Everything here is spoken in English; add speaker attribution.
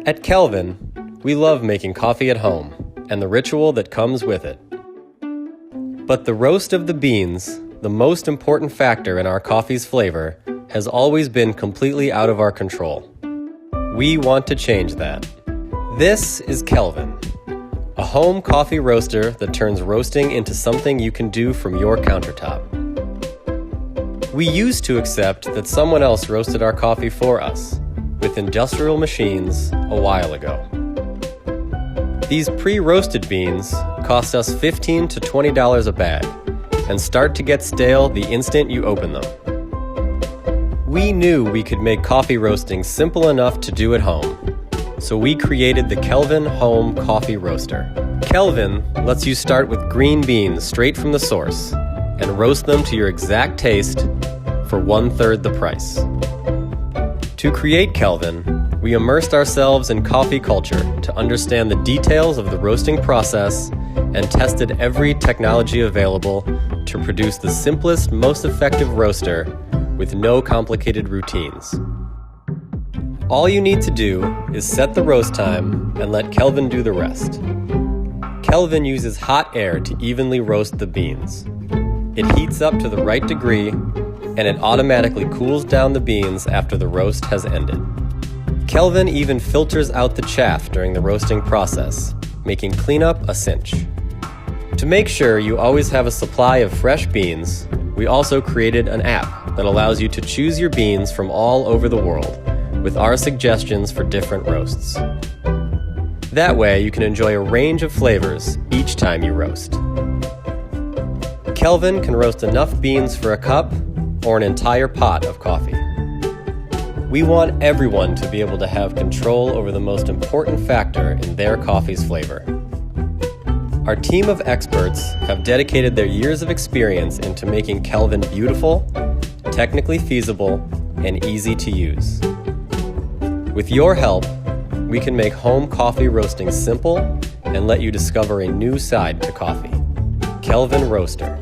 Speaker 1: At Kelvin, we love making coffee at home and the ritual that comes with it. But the roast of the beans, the most important factor in our coffee's flavor, has always been completely out of our control. We want to change that. This is Kelvin, a home coffee roaster that turns roasting into something you can do from your countertop. We used to accept that someone else roasted our coffee for us with industrial machines a while ago. These pre-roasted beans cost us $15 to $20 a bag and start to get stale the instant you open them. We knew we could make coffee roasting simple enough to do at home, so we created the Kelvin Home Coffee Roaster. Kelvin lets you start with green beans straight from the source and roast them to your exact taste for 1/3 the price. To create Kelvin, we immersed ourselves in coffee culture to understand the details of the roasting process and tested every technology available to produce the simplest, most effective roaster with no complicated routines. All you need to do is set the roast time and let Kelvin do the rest. Kelvin uses hot air to evenly roast the beans. It heats up to the right degree, and it automatically cools down the beans after the roast has ended. Kelvin even filters out the chaff during the roasting process, making cleanup a cinch. To make sure you always have a supply of fresh beans, we also created an app that allows you to choose your beans from all over the world, with our suggestions for different roasts. That way you can enjoy a range of flavors each time you roast. Kelvin can roast enough beans for a cup or an entire pot of coffee. We want everyone to be able to have control over the most important factor in their coffee's flavor. Our team of experts have dedicated their years of experience into making Kelvin beautiful, technically feasible, and easy to use. With your help, we can make home coffee roasting simple and let you discover a new side to coffee. Kelvin Roaster.